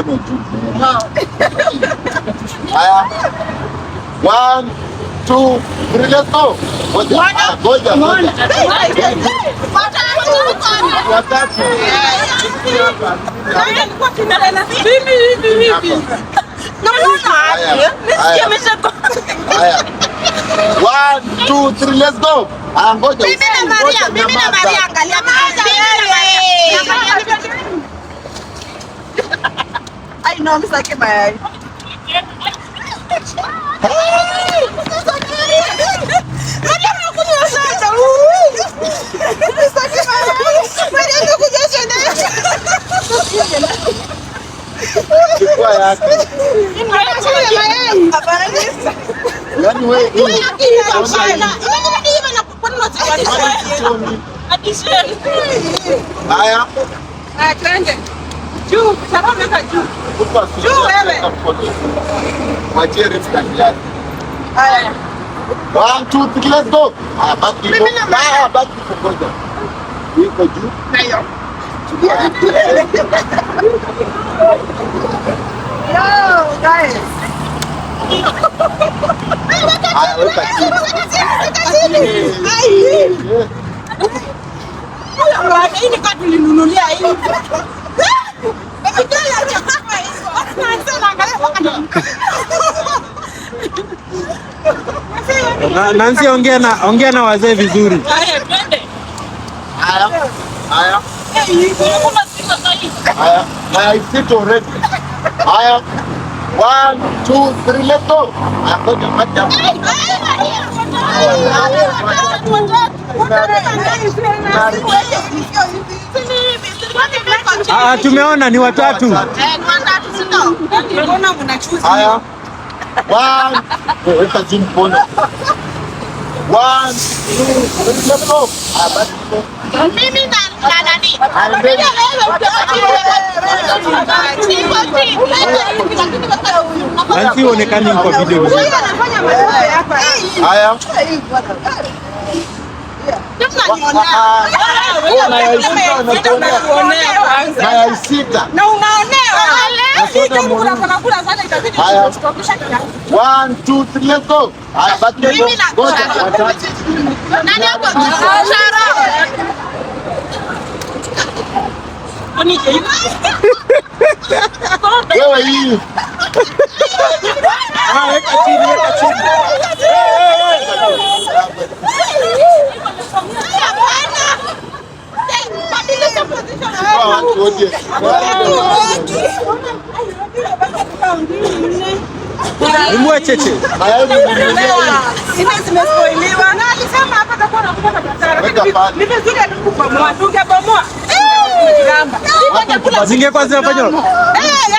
mkono juu. Haya. 1, 2, 3, let's go. Ngoja. Watatu. Haya. 1, 2, 3, let's go. Ngoja. Mimi na Maria angalia. Ai no, msake mayai. Chukua yake. Yaani wewe haya. Twende. Juu, sababu weka juu. Juu wewe. Mwachie refu ndani yake. Haya. 1, 2, 3, let's go. Baki. Baki ngoja. Iko juu. Hayo. Yo, guys. Haya, weka chini. Hii ni kadi nilinunulia hii. Nancy, ongea na wazee vizuri. Haya, twende. Haya. Haya. Haya, sit already. Haya. 1, 2, 3, let's go. Ngoja macha. Tumeona ni watatu. Mbona mnachuzi? Haya. 1, weka juu mkono. 1, 2, 3, let's go. Mimi na nani? Nancy, onekani kwa video vizuri. Haya. Mayai sita. Na unaonewa. Haya. 1, 2, 3, let's go. Haya, baki hapo. Ngoja. Nani hapo? Wewe hii. Weka chini, weka chini. Watu wote. Imua cheche. Mayai Zimespoiliwa. Na alisema hapa atakuwa anakupata biashara. Ni vizuri alikubomoa. Tungebomoa. Zingekuwa zinafanywa.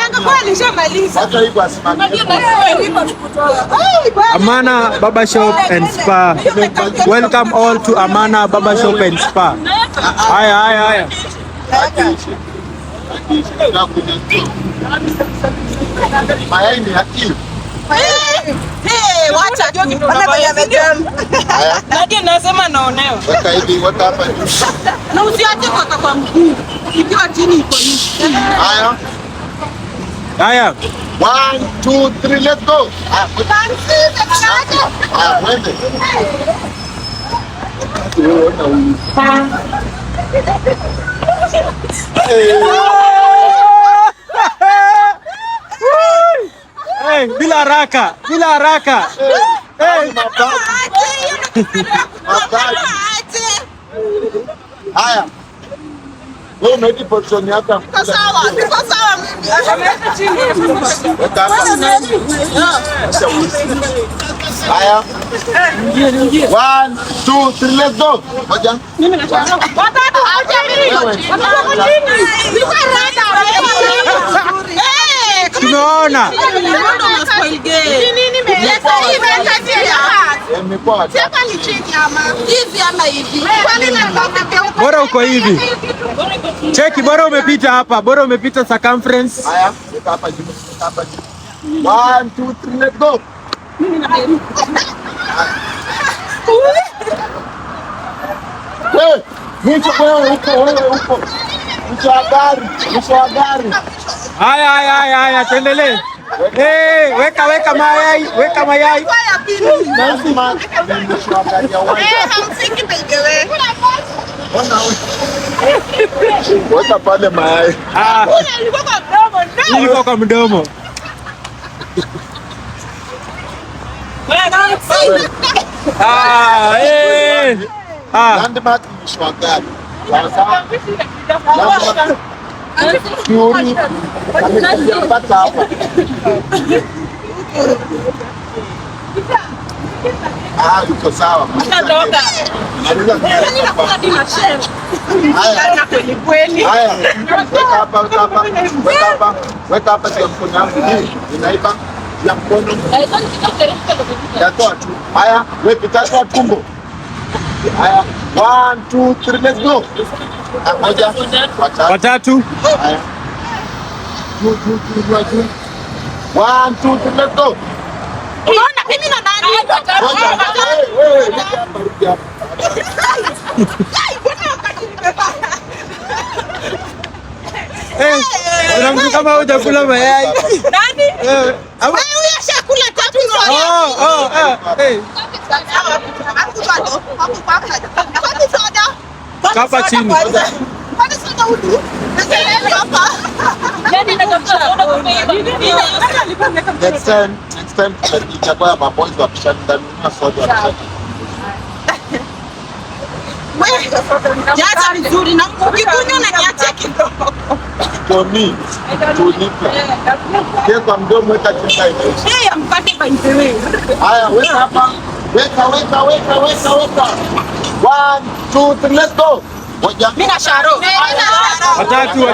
Yanga kwa alishamaliza. Hata hii kwa simamia. Amana Barber Shop and Spa. Welcome all to Amana Barber Shop and Spa. Haya. Mayai ni akili. Wacha jogi Nadia nasema naonewa. Weka hivi, weka hapa. Na usiache kwa mguu. Ikiwa chini iko hivi. Haya. 1, 2, 3, let's go. Mwende. Hey, bila haraka. Hey. Haya. Wewe umeiti portion yako. Niko sawa mimi. Akamweka chini. Weka hapa. Haya. Ingie. 1, 2, 3, let's go. Moja. Mimi nataka. Watatu acha mimi. Watatu chini. Tumeona. Bora uko hivi. Cheki, bora umepita hapa. Bora umepita circumference. Haya, weka hapa juu. 1, 2, 3, let's go. Wewe uko. Mwisho wa gari. Haya, tuendelee. Weka mayai, weka mayai. Lazima nimeshaangalia uwanja. Weka pale mayai. Ilikuwa kwa mdomo. Landmark nimeshaangalia. Sasa Fury amepata hapa. Yuko sawa. Haya, weka hapa kwa mkono wangu. Hii inaiba ya mkono. Yatoa tu. Haya, wewe pita tumbo. Haya, 1 2 3 let's go. Moja, watatu. Haya. 2 1 2 3 let's go. Unaona mimi na nani? Wewe. Unamtu kama hujakula mayai. Nani? Wewe ashakula tatu Kapa chini. Next time tutakuwa maboys wa kushinda soda. Jaza vizuri na ukikunywa na niache kidogo. Toni. Kwa mdomo weka chini. Mpate by the way. Haya, weka hapa. Weka. 1 2 3 let's go. Moja. Mimi na Sharo. Watatu.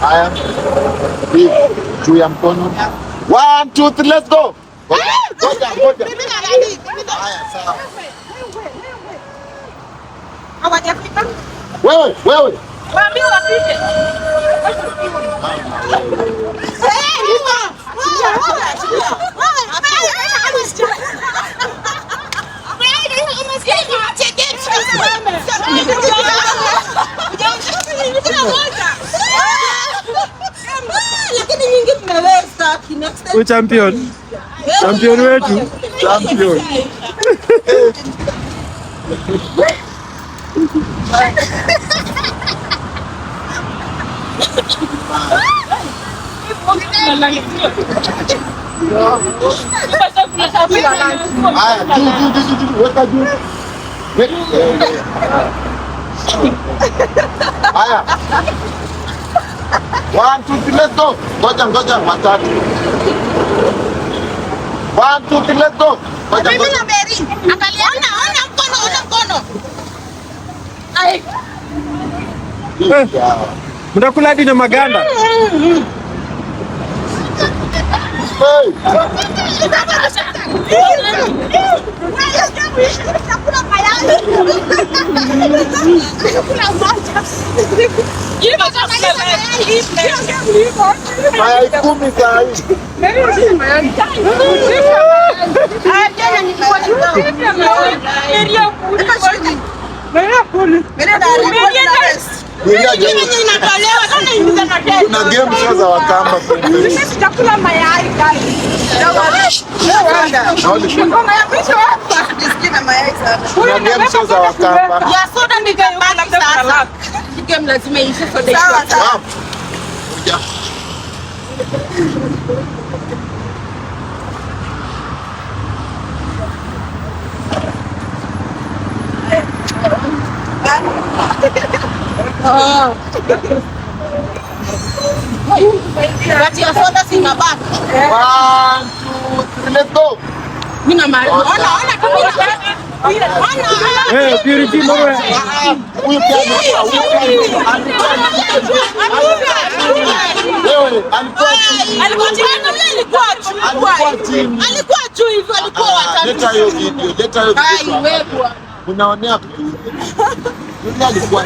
Haya. Juu ya mkono. 1 2 3 let's go. Ngoja. Haya, sawa. Hawajafika. Wewe. Waambie wapite. Champion wetu. Champion. Haya, weka juu. Haya. 1 2 3 let's go. Ngoja watatu. 1 2 3 let's go. Ngoja. Mimi na Mary. Angalia. Ona mkono. Ai. Mtakula hadi na maganda. Mayai 10 saa hii. Kuna game show za Wakamba. Sitakula mayai guys. Kuna game show za Wakamba. Ya soda nikabaki sasa. Game lazima iishe soda. Sawa. Kuja. Kati ya soda zinabaki. 1 2 3 let's go. Mimi na Mary. Ona Purity mwe. Huyu pia alikuwa juu hivyo, alikuwa watatu. Leta hiyo video. Unaonea yule alikuwa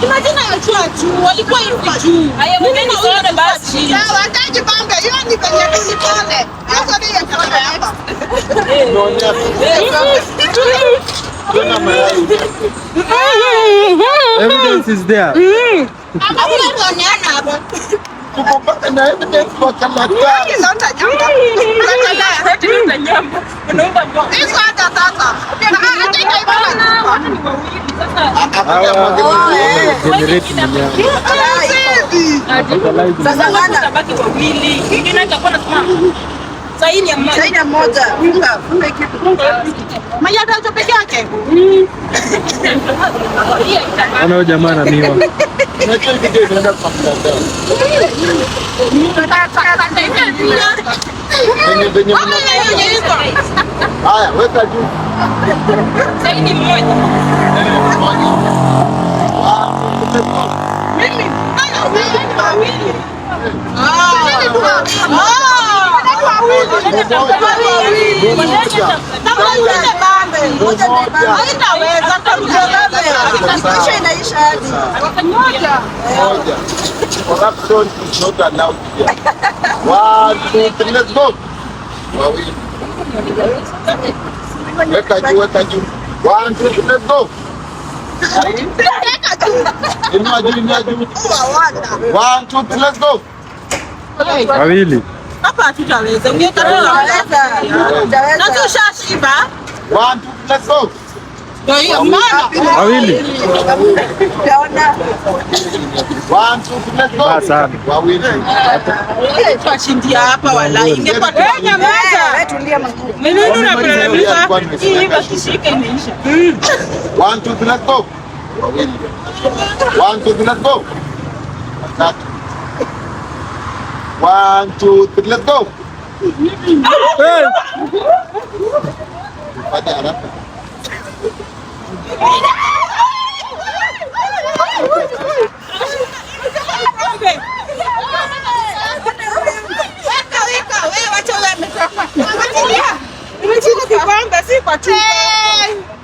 imagine alikuwa juu, alikuwa hivi juu. Mimi nione basi. Sawa, hataji pambe. Hiyo ni penye tu pale. Hapo ndio kama hapa. unaonea kuna mayai. Evidence is there. Tuko na evidence kwa kamera. Saini moja. Maya ndio peke yake. Ana jamaa na miwa. Unajua video inaenda kwa mtandao. Venye haya, weka juu. Saini moja. Mimi. Corruption is not allowed here. 1, 2, 3, let's go. Weka juu. 1, 2, 3, let's go. Inua juu. 1, 2, 3, let's go. Wawili. Hapa hatutaweza. Na tushashiba. 1, 2, let's go. Wawili. 1, 2, let's go. Basa. Wawili. Twashindia hapa wala ingekuwa tunya meza. Tulia maguu. Mimi ndo napelalamika. Hii bakishika imeisha. 1, 2, let's go. Wawili. 1, 2, let's go. Tatu. 1, 2, 3, let's go. Hey. Fanya haraka.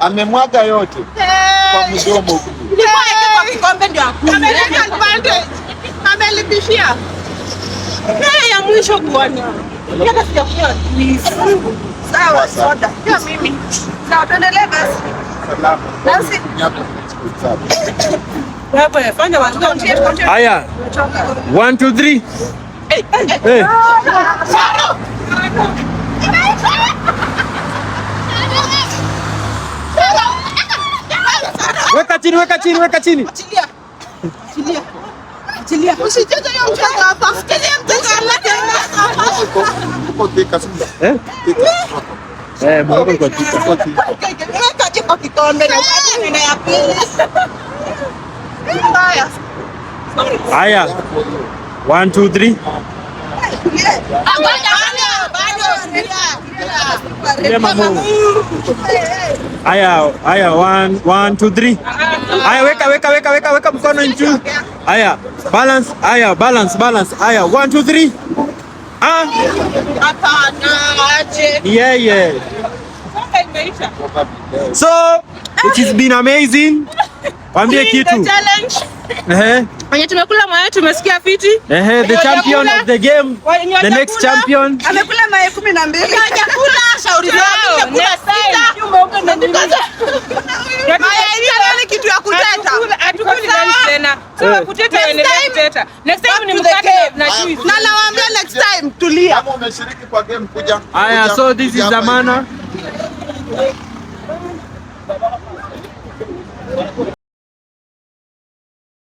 Amemwaga yote kwa mdomo. Kikombe ndio amelipishia ya mwisho kuona. Sawa, soda. Pia mimi. Sawa, tuendelee basi. Salama. Nancy. Wewe fanya watu. Haya. 1, 2, 3. Hey. Weka chini. Achilia. Usicheze hiyo mchezo hapa. Usicheze mchezo hapa. Uko tika sasa. Mwako kwa tika. Weka kiko kikombe na ukati na ya pili. Haya. Haya. 1, 2, 3. Haya, 1, 2, 3. Haya, weka mkono juu. Haya, balance. Haya, balance. Haya, 1, 2, 3. Hapana, aje. Yeah. So, it has been amazing. Waambie kitu. Wenye tumekula mayai tumesikia fiti. The champion of the game, the next champion. Amekula mayai 12. Hajakula shauri zao. Mayai kitu ya kuteta. Hatukuli tena. Sasa kuteta endelea kuteta. Next time ni mkate na juice. Na nawaambia next time tulia. Kama umeshiriki kwa game kuja. Haya, so this is Zamana.